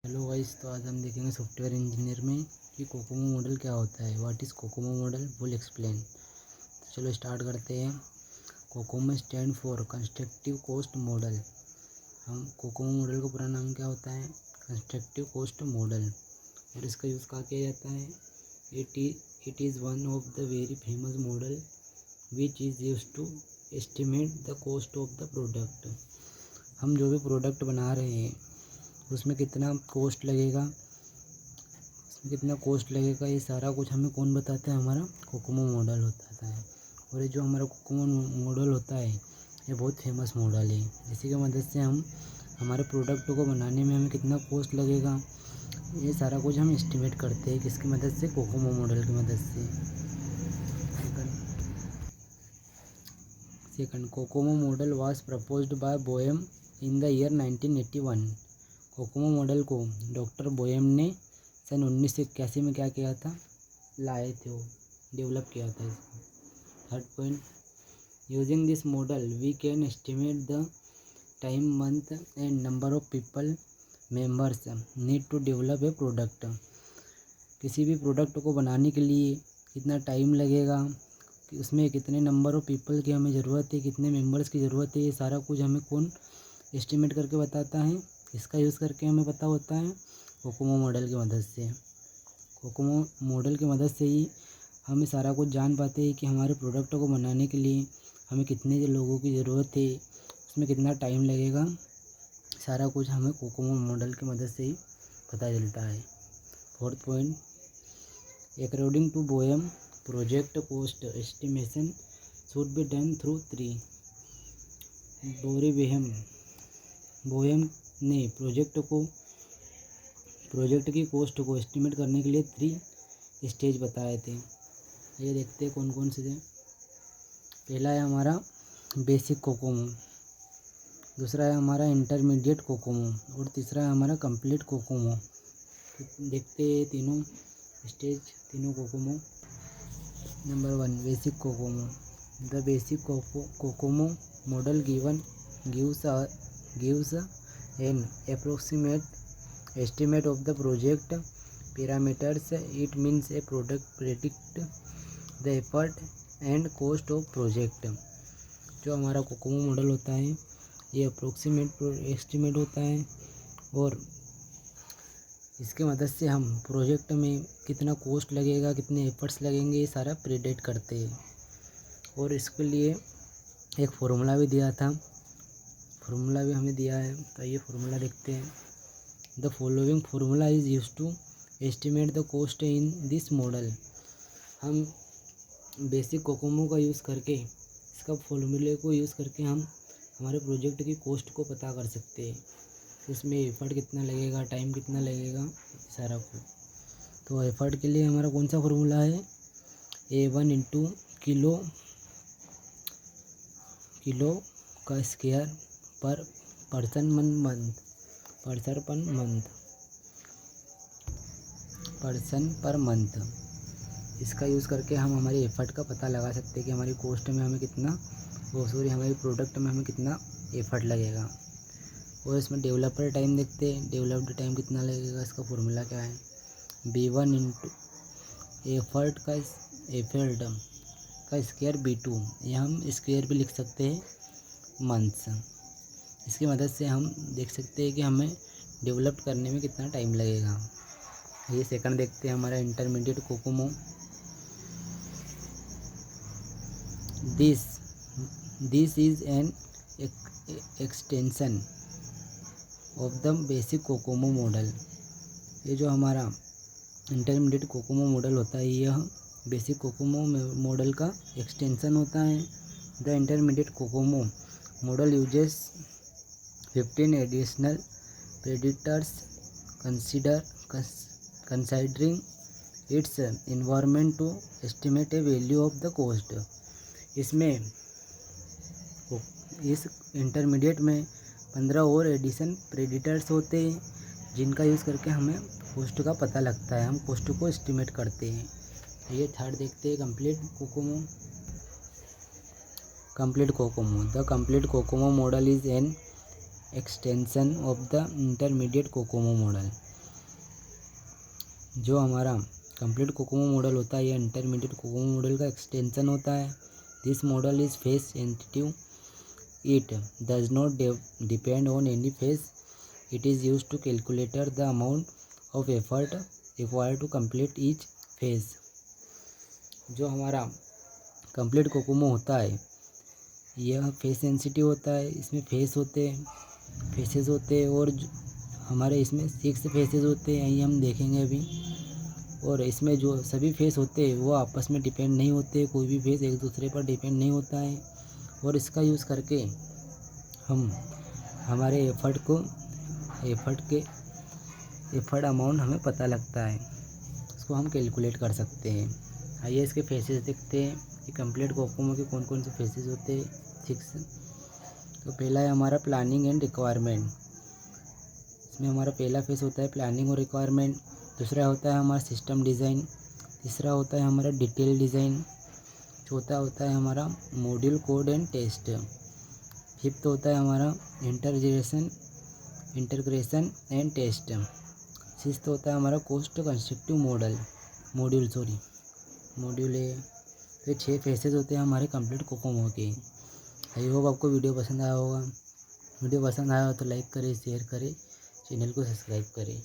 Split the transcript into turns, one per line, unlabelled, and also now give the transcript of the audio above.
Hello guys, तो आज हम देखेंगे सॉफ्टवेयर इंजीनियर में कि कोकोमो मॉडल क्या होता है। What is COCOMO model, will explain. तो चलो स्टार्ट करते हैं। COCOMO stand for constructive cost model. हम कोकोमो मॉडल का पूरा नाम क्या होता है? Constructive cost model. और इसका यूज़ कहाँ किया जाता है? It is one of the very famous model which is use to estimate the cost of the product. हम जो भी प्रोडक्ट बना रहे हैं उसमें कितना कॉस्ट लगेगा, ये सारा कुछ हमें कौन बताता है? हमारा कोकोमो मॉडल बताता है। और ये जो हमारा कोकोमो मॉडल होता है ये बहुत फेमस मॉडल है। इसी की मदद से हम हमारे प्रोडक्ट को बनाने में हमें कितना कॉस्ट लगेगा ये सारा कुछ हम एस्टिमेट करते हैं। किसकी मदद से? कोकोमो मॉडल की मदद से। Second, COCOMO model was proposed by Boehm in the year 1981। COCOMO model को डॉक्टर बोएम ने सन 1981 में क्या किया था? लाए थे, वो डेवलप किया था इसको। Third point, using this model we can estimate the time, month and number of people members need to develop a product. किसी भी प्रोडक्ट को बनाने के लिए कितना टाइम लगेगा, कि उसमें कितने नंबर ऑफ पीपल की हमें ज़रूरत है, कितने मेंबर्स की ज़रूरत है, ये सारा कुछ हमें कौन एस्टिमेट करके बताता है? इसका यूज़ करके हमें पता होता है कोकोमो मॉडल की मदद से। कोकोमो मॉडल की मदद से ही हम सारा कुछ जान पाते हैं कि हमारे प्रोडक्ट को बनाने के लिए हमें कितने लोगों की ज़रूरत है, उसमें कितना टाइम लगेगा। सारा कुछ हमें कोकोमो मॉडल की मदद से ही पता चलता है। Fourth point, according to Boehm project cost estimation should be done through three. Boehm ने प्रोजेक्ट की कॉस्ट को एस्टिमेट करने के लिए 3 स्टेज बताए थे। ये देखते हैं कौन कौन से थे। पहला है हमारा बेसिक कोकोमो, दूसरा है हमारा इंटरमीडिएट कोकोमो और तीसरा है हमारा कंप्लीट कोकोमो। तो देखते हैं तीनों स्टेज, तीनों Kokomo. Number 1, basic COCOMO. The basic COCOMO model gives an approximate estimate of the project parameters. It means a product predict the effort and cost of project। जो हमारा कोकोमो मॉडल होता है ये अप्रोक्सीमेट एस्टिमेट होता है और इसके मदद से हम प्रोजेक्ट में कितना कॉस्ट लगेगा, कितने एफर्ट्स लगेंगे, ये सारा प्रेडिक्ट करते हैं। और इसके लिए एक फार्मूला भी दिया था, फार्मूला भी हमें दिया है। तो ये फार्मूला देखते हैं। The following formula is use to estimate the cost in this model. हम बेसिक कोकोमो का यूज़ करके, इसका फॉर्मूले को यूज़ करके हम हमारे प्रोजेक्ट की कॉस्ट को पता कर सकते हैं। उसमें एफर्ट कितना लगेगा, टाइम कितना लगेगा, सारा कुछ। तो एफर्ट के लिए हमारा कौन सा फार्मूला है? A1 इंटू किलो का स्क्वायर पर पर्सन पर मंथ। इसका यूज़ करके हम हमारी एफ़र्ट का पता लगा सकते हैं कि हमारी कॉस्ट में हमें कितना, हमारी प्रोडक्ट में हमें कितना एफ़र्ट लगेगा। और इसमें डेवलपर टाइम देखते हैं, डेवलप्ड टाइम कितना लगेगा। इसका फॉर्मूला क्या है? B1 इंटू एफ़र्ट का स्क्वायर B2। ये हम स्क्वायर भी लिख सकते हैं मंथ्स। इसकी मदद से हम देख सकते हैं कि हमें डेवलप करने में कितना टाइम लगेगा। ये सेकंड देखते हैं हमारा intermediate COCOMO. This is an extension of the basic COCOMO model. ये जो हमारा इंटरमीडिएट कोकोमो मॉडल होता है यह बेसिक कोकोमो मॉडल का एक्सटेंशन होता है। The intermediate COCOMO model uses 15 additional predictors considering its environment to estimate a value of the cost. इस इंटरमीडिएट में 15 और एडिशन प्रेडिक्टर्स होते हैं जिनका यूज़ करके हमें कॉस्ट का पता लगता है, हम कॉस्ट को एस्टिमेट करते हैं। ये थर्ड देखते हैं complete COCOMO. The complete COCOMO model is an extension of the intermediate COCOMO model. जो हमारा कंप्लीट कोकोमो मॉडल होता है, यह इंटरमीडिएट कोकोमो मॉडल का एक्सटेंशन होता है। This model is phase sensitive, it does not depend on any phase, it is use to calculator the amount of effort required to complete each phase. जो हमारा complete Kokomo होता है यह face sensitive होता है। इसमें फेसेस होते हैं और हमारे इसमें 6 फेसेस होते हैं, यही हम देखेंगे अभी। और इसमें जो सभी फेस होते हैं वो आपस में डिपेंड नहीं होते, कोई भी फेस एक दूसरे पर डिपेंड नहीं होता है। और इसका यूज़ करके हम हमारे एफर्ट अमाउंट हमें पता लगता है, इसको हम कैलकुलेट कर सकते हैं। आइए इसके फेसेस देखते हैं कि कंप्लीट कोकोमो के कौन कौन से फेसेस होते हैं। 6। तो पहला है हमारा प्लानिंग एंड रिक्वायरमेंट। इसमें हमारा पहला फेस होता है प्लानिंग और रिक्वायरमेंट। दूसरा होता है हमारा सिस्टम डिज़ाइन। तीसरा होता है हमारा डिटेल डिज़ाइन। चौथा होता है हमारा module code and test. Fifth होता है हमारा इंटीग्रेशन एंड टेस्ट। सिक्स्थ होता है हमारा कॉस्ट कंस्ट्रक्टिव मॉड्यूल है। तो 6 फेसेस होते हैं हमारे कंप्लीट कोकोमो के। आई होप आपको वीडियो पसंद आया होगा। वीडियो पसंद आया हो तो लाइक करें, शेयर करें, चैनल को सब्सक्राइब करें।